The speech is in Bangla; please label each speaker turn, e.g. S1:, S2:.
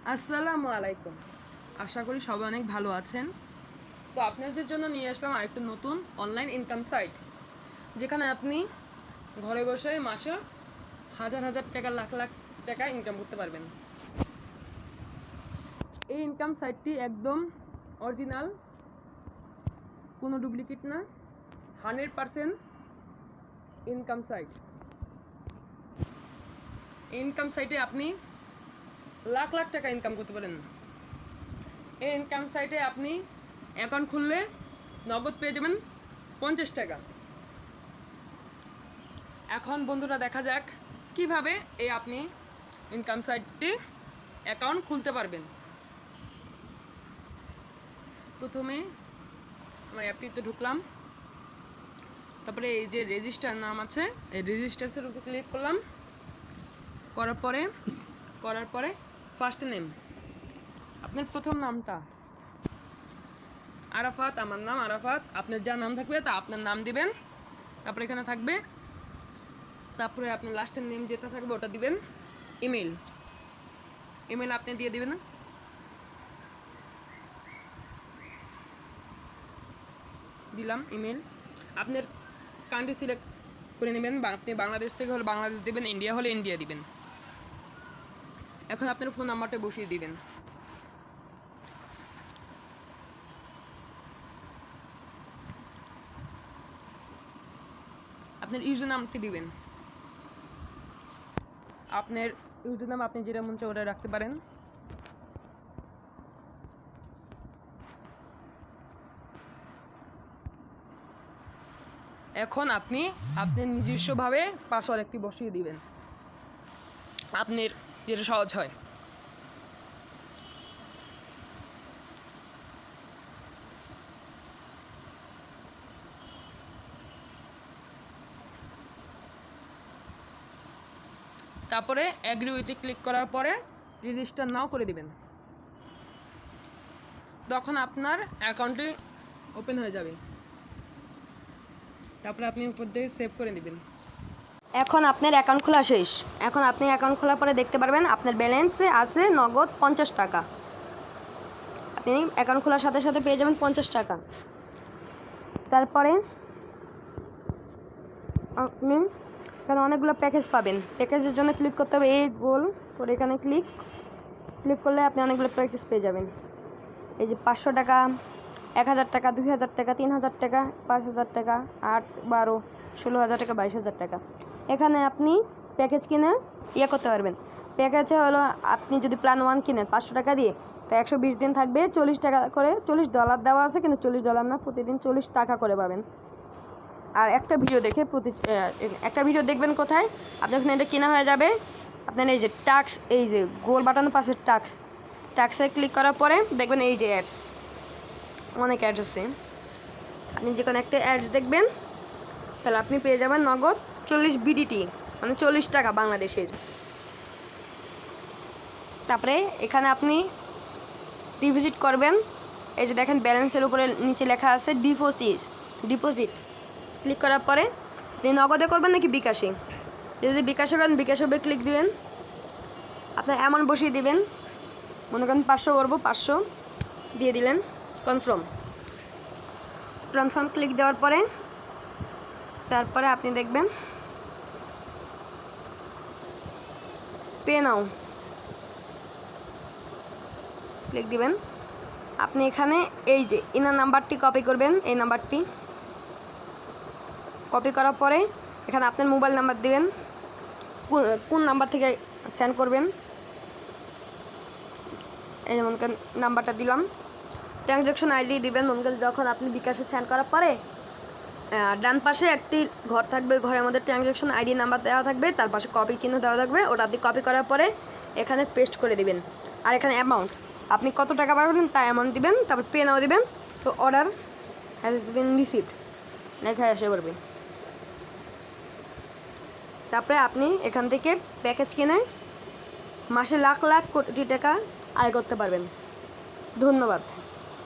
S1: আসসালামু আলাইকুম। আশা করি সবাই অনেক ভালো আছেন। তো আপনাদের জন্য নিয়ে আসলাম আরেকটা নতুন অনলাইন ইনকাম সাইট, যেখানে আপনি ঘরে বসে মাসে হাজার হাজার টাকা, লাখ লাখ টাকা ইনকাম করতে পারবেন। এই ইনকাম সাইটটি একদম অরিজিনাল, কোনো ডুপ্লিকেট না, 100% ইনকাম সাইট। এই ইনকাম সাইটে আপনি লাখ লাখ টাকা ইনকাম করতে পারেন। এই ইনকাম সাইটে আপনি অ্যাকাউন্ট খুললে নগদ পেয়ে যাবেন 50 টাকা। এখন বন্ধুরা দেখা যাক কিভাবে আপনি ইনকাম সাইটটি অ্যাকাউন্ট খুলতে পারবেন। প্রথমে আমার অ্যাপটিতে ঢুকলাম, তারপরে এই যে রেজিস্টার নাম আছে, এই রেজিস্টারের উপর ক্লিক করলাম। করার পরে ফার্স্ট নেম, আপনার প্রথম নামটা আরাফাত, আমার নাম আরাফাত। আপনার যা নাম থাকবে তা আপনার নাম দিবেন। তারপরে এখানে থাকবে, তারপরে আপনার লাস্টের নেম যেটা থাকবে ওটা দিবেন। ইমেল আপনি দিয়ে দিবেন। দিলাম ইমেল। আপনার কান্ট্রি সিলেক্ট করে নেবেন। আপনি বাংলাদেশ থেকে হলে বাংলাদেশ দিবেন, ইন্ডিয়া হলে ইন্ডিয়া দিবেন। এখন আপনার ফোন নাম্বারটা বসিয়ে দিবেন। আপনার ইউজার নামটি দিবেন। আপনার ইউজার নাম আপনি যেটা মন চায় ওটা রাখতে পারেন। এখন আপনি আপনার নিজস্বভাবে পাসওয়ার্ড একটি বসিয়ে দিবেন, আপনার যেটা সহজ হয়। তারপরে অ্যাগ্রি উইথে ক্লিক করার পরে রেজিস্টার নাও করে দিবেন। তখন আপনার অ্যাকাউন্টটি ওপেন হয়ে যাবে। তারপরে আপনি উপর দিয়ে সেভ করে দিবেন।
S2: এখন আপনার অ্যাকাউন্ট খোলা শেষ। এখন আপনি অ্যাকাউন্ট খোলার পরে দেখতে পারবেন আপনার ব্যালেন্সে আছে নগদ 50 টাকা। আপনি অ্যাকাউন্ট খোলার সাথে সাথে পেয়ে যাবেন 50 টাকা। তারপরে আপনি এখানে অনেকগুলো প্যাকেজ পাবেন। প্যাকেজের জন্য ক্লিক করতে হবে, এই গোল করে এখানে ক্লিক করলে আপনি অনেকগুলো প্যাকেজ পেয়ে যাবেন। এই যে 500 টাকা, 1000 টাকা, 2000 টাকা, 3000 টাকা, 5000 টাকা, 8, 12, 16,000 টাকা, 22,000 টাকা। এখানে আপনি প্যাকেজ কিনে করতে পারবেন। প্যাকেজে হলো আপনি যদি প্ল্যান 1 কিনেন 500 টাকা দিয়ে, তো 120 দিন থাকবে, 40 টাকা করে, $40 দেওয়া আছে, কিন্তু $40 না, প্রতিদিন 40 টাকা করে পাবেন। আর একটা ভিডিও ভিডিও দেখবেন কোথায়, আপনি যখন এটা কেনা হয়ে যাবে, আপনার এই যে টাক্স, এই যে গোল বাটনের পাশে টাক্সে ক্লিক করার পরে দেখবেন এই যে অ্যাডস, অনেক অ্যাডস আছে। আপনি যে কোনো একটা অ্যাডস দেখবেন, তাহলে আপনি পেয়ে যাবেন নগদ 40 বিডিটি, মানে 40 টাকা বাংলাদেশের। তারপরে এখানে আপনি ডিপোজিট করবেন। এই যে দেখেন ব্যালেন্সের উপরে নিচে লেখা আছে ডিপোজিট। ক্লিক করার পরে আপনি নগদে করবেন নাকি বিকাশে, যদি বিকাশে করেন বিকাশের উপরে ক্লিক দিবেন। আপনার অ্যামাউন্ট বসিয়ে দিবেন, মনে করেন 500 করবো, 500 দিয়ে দিলেন। কনফার্ম ক্লিক দেওয়ার পরে তারপরে আপনি দেখবেন পে নাও ক্লিক দিবেন। আপনি এখানে এই যে ইনার নাম্বারটি কপি করবেন, এই নাম্বারটি কপি করার পরে এখানে আপনার মোবাইল নাম্বার দিবেন, কোন নাম্বার থেকে সেন্ড করবেন। এই যেমন নাম্বারটা দিলাম। ট্রানজ্যাকশন আইডি দিবেন। মনে করেন যখন আপনি বিকাশে সেন্ড করার পরে ডান পাশে একটি ঘর থাকবে, ঘরের মধ্যে ট্রানজ্যাকশন আইডি নাম্বার দেওয়া থাকবে, তার পাশে কপি চিহ্ন দেওয়া থাকবে, ওটা আপনি কপি করার পরে এখানে পেস্ট করে দিবেন। আর এখানে অ্যামাউন্ট, আপনি কত টাকা পাঠাবেন তা অ্যামাউন্ট দিবেন। তারপর পে নাও দিবেন। তো অর্ডার হ্যাজ বিন রিসিভড লেখা এসে পড়বে। তারপরে আপনি এখান থেকে প্যাকেজ কিনে মাসে লাখ লাখ কোটি টাকা আয় করতে পারবেন। ধন্যবাদ।